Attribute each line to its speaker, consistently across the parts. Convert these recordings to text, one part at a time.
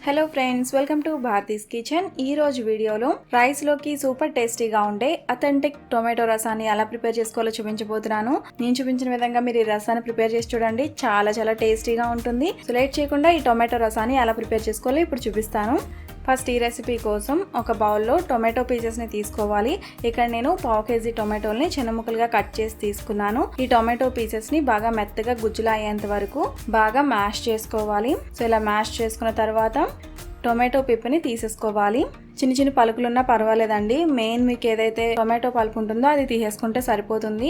Speaker 1: Hello friends, welcome to Bharati's kitchen. ఈ రోజు వీడియోలో రైస్ లోకి సూపర్ టేస్టీగా ఉండే అథెంటిక్ టొమాటో రసాన్ని ఎలా ప్రిపేర్ చేసుకోవాలో చూపించబోతున్నాను. నేను చూపించిన విధంగా మీరు ఈ రసాన్ని ప్రిపేర్ చేసి చూడండి, చాలా టేస్టీగా ఉంటుంది. సో లేట్ చేయకుండా ఈ టొమాటో రసాన్ని ఎలా ప్రిపేర్ చేసుకోవాలో ఇప్పుడు చూపిస్తాను. ఫస్ట్ ఈ రెసిపీ కోసం ఒక బౌల్లో టొమాటో పీసెస్ని తీసుకోవాలి. ఇక్కడ నేను 1/2 kg టొమాటోల్ని చిన్న ముక్కలుగా కట్ చేసి తీసుకున్నాను. ఈ టొమాటో పీసెస్ని బాగా మెత్తగా గుజ్జులా అయ్యేంత వరకు బాగా మ్యాష్ చేసుకోవాలి. సో ఇలా మ్యాష్ చేసుకున్న తర్వాత టొమాటో పిప్పిని తీసేసుకోవాలి. చిన్న పలుకులున్నా పర్వాలేదండి, మెయిన్ మీకు ఏదైతే టొమాటో పలుపు ఉంటుందో అది తీసేసుకుంటే సరిపోతుంది.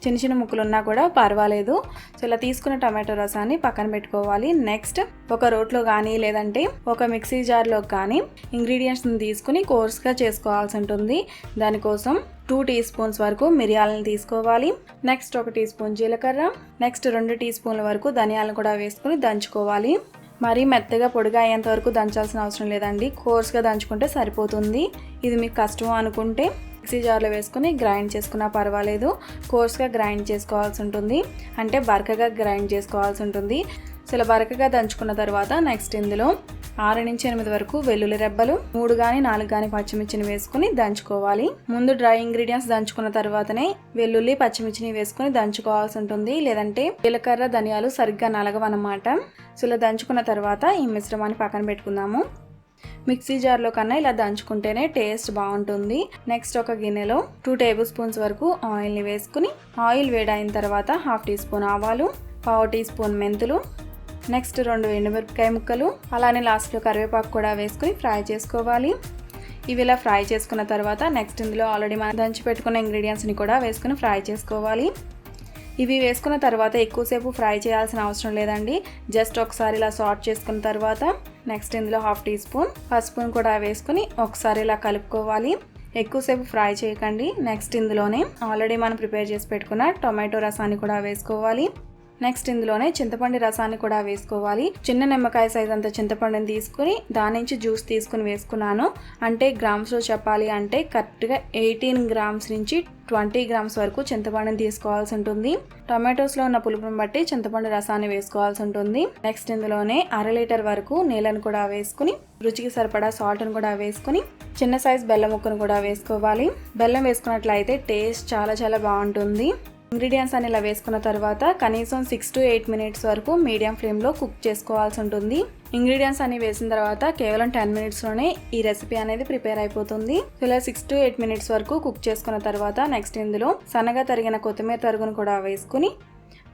Speaker 1: చిన్న ముక్కలున్నా కూడా పర్వాలేదు. సో ఇలా తీసుకున్న టొమాటో రసాన్ని పక్కన పెట్టుకోవాలి. నెక్స్ట్ ఒక రోట్లో కానీ లేదంటే ఒక మిక్సీ జార్లో కానీ ఇంగ్రీడియంట్స్ని తీసుకుని కోర్స్గా చేసుకోవాల్సి ఉంటుంది. దానికోసం 2 టీ స్పూన్స్ వరకు మిరియాలను తీసుకోవాలి. నెక్స్ట్ 1 టీ స్పూన్ జీలకర్ర, నెక్స్ట్ 2 టీ స్పూన్ల వరకు ధనియాలను కూడా వేసుకుని దంచుకోవాలి. మరీ మెత్తగా పొడిగా అయ్యేంత వరకు దంచాల్సిన అవసరం లేదండి, కోర్స్గా దంచుకుంటే సరిపోతుంది. ఇది మీకు కష్టం అనుకుంటే మిక్సీ జార్లో వేసుకుని గ్రైండ్ చేసుకున్నా పర్వాలేదు. కోర్స్గా గ్రైండ్ చేసుకోవాల్సి ఉంటుంది, అంటే బరకగా గ్రైండ్ చేసుకోవాల్సి ఉంటుంది. సో ఇలా బరకగా దంచుకున్న తర్వాత నెక్స్ట్ ఇందులో 6 నుంచి 8 వరకు వెల్లుల్లి రెబ్బలు, 3 కానీ 4 కానీ పచ్చిమిర్చిని వేసుకుని దంచుకోవాలి. ముందు డ్రై ఇంగ్రీడియంట్స్ దంచుకున్న తర్వాతనే వెల్లుల్లి పచ్చిమిర్చిని వేసుకుని దంచుకోవాల్సి ఉంటుంది, లేదంటే జీలకర్ర ధనియాలు సరిగ్గా నలగవన్నమాట. సో ఇలా దంచుకున్న తర్వాత ఈ మిశ్రమాన్ని పక్కన పెట్టుకుందాము. మిక్సీ జార్లో కన్నా ఇలా దంచుకుంటేనే టేస్ట్ బాగుంటుంది. నెక్స్ట్ ఒక గిన్నెలో 2 టేబుల్ స్పూన్స్ వరకు ఆయిల్ని వేసుకుని ఆయిల్ వేడైన తర్వాత 1/2 టీ స్పూన్ ఆవాలు, 1/4 టీ స్పూన్ మెంతులు, నెక్స్ట్ 2 ఎండుమిరపకాయ ముక్కలు, అలానే లాస్ట్లో కరివేపాకు కూడా వేసుకుని ఫ్రై చేసుకోవాలి. ఇవి ఇలా ఫ్రై చేసుకున్న తర్వాత నెక్స్ట్ ఇందులో ఆల్రెడీ మనం దంచి పెట్టుకున్న ఇంగ్రీడియంట్స్ని కూడా వేసుకుని ఫ్రై చేసుకోవాలి. ఇవి వేసుకున్న తర్వాత ఎక్కువసేపు ఫ్రై చేయాల్సిన అవసరం లేదండి, జస్ట్ ఒకసారి ఇలా సార్ట్ చేసుకున్న తర్వాత నెక్స్ట్ ఇందులో 1/2 టీ స్పూన్ పసుపును కూడా వేసుకుని ఒకసారి ఇలా కలుపుకోవాలి. ఎక్కువసేపు ఫ్రై చేయకండి. నెక్స్ట్ ఇందులోనే ఆల్రెడీ మనం ప్రిపేర్ చేసి పెట్టుకున్న టొమాటో రసాన్ని కూడా వేసుకోవాలి. నెక్స్ట్ ఇందులోనే చింతపండు రసాన్ని కూడా వేసుకోవాలి. చిన్న నిమ్మకాయ సైజ్ అంత చింతపండుని తీసుకుని దాని నుంచి జ్యూస్ తీసుకుని వేసుకున్నాను. అంటే గ్రామ్స్లో చెప్పాలి అంటే కరెక్ట్గా 18 గ్రామ్స్ నుంచి 20 గ్రామ్స్ వరకు చింతపండుని తీసుకోవాల్సి ఉంటుంది. టొమాటోస్లో ఉన్న పులుపుని బట్టి చింతపండు రసాన్ని వేసుకోవాల్సి ఉంటుంది. నెక్స్ట్ ఇందులోనే 1/2 లీటర్ వరకు నీళ్ళను కూడా వేసుకుని రుచికి సరిపడా సాల్ట్ను కూడా వేసుకుని చిన్న సైజ్ బెల్లం ముక్కను కూడా వేసుకోవాలి. బెల్లం వేసుకున్నట్లయితే టేస్ట్ చాలా బాగుంటుంది. ఇంగ్రీడియంట్స్ అని ఇలా వేసుకున్న తర్వాత కనీసం 6 to 8 మినిట్స్ వరకు మీడియం ఫ్లేమ్లో కుక్ చేసుకోవాల్సి ఉంటుంది. ఇంగ్రీడియంట్స్ అన్ని వేసిన తర్వాత కేవలం 10 మినిట్స్లోనే ఈ రెసిపీ అనేది ప్రిపేర్ అయిపోతుంది. ఇలా 6 to 8 మినిట్స్ వరకు కుక్ చేసుకున్న తర్వాత నెక్స్ట్ ఇందులో సన్నగా తరిగిన కొత్తిమీర తరుగును కూడా వేసుకుని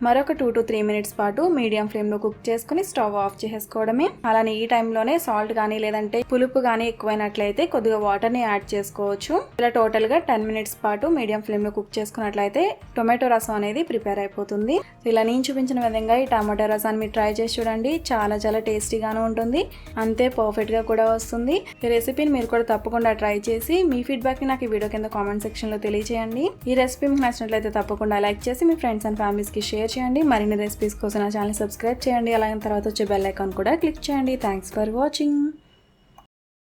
Speaker 1: మరొక 2 to 3 మినిట్స్ పాటు మీడియం ఫ్లేమ్లో కుక్ చేసుకుని స్టవ్ ఆఫ్ చేసుకోవడమే. అలానే ఈ టైంలోనే సాల్ట్ కానీ లేదంటే పులుపు కానీ ఎక్కువైనట్లయితే కొద్దిగా వాటర్ని యాడ్ చేసుకోవచ్చు. ఇలా టోటల్గా 10 మినిట్స్ పాటు మీడియం ఫ్లేమ్లో కుక్ చేసుకున్నట్లయితే టొమాటో రసం అనేది ప్రిపేర్ అయిపోతుంది. ఇలా నేను చూపించిన విధంగా ఈ టమాటో రసాన్ని మీరు ట్రై చేసి చూడండి, చాలా టేస్టీగాను ఉంటుంది, అంతే పర్ఫెక్ట్గా కూడా వస్తుంది. ఈ రెసిపీని మీరు కూడా తప్పకుండా ట్రై చేసి మీ ఫీడ్బ్యాక్ని నాకు ఈ వీడియో కింద కామెంట్ సెక్షన్లో తెలియజేయండి. ఈ రెసిపీ మీకు నచ్చినట్లయితే తప్పకుండా లైక్ చేసి మీ ఫ్రెండ్స్ అండ్ ఫ్యామిలీస్కి షేర్ చేయండి. మరిన్ని రెసిపీస్ కోసం నా ఛానల్ సబ్స్క్రైబ్ చేయండి. అలాగే తర్వాత వచ్చే బెల్ ఐకాన్ కూడా క్లిక్ చేయండి. Thanks for watching.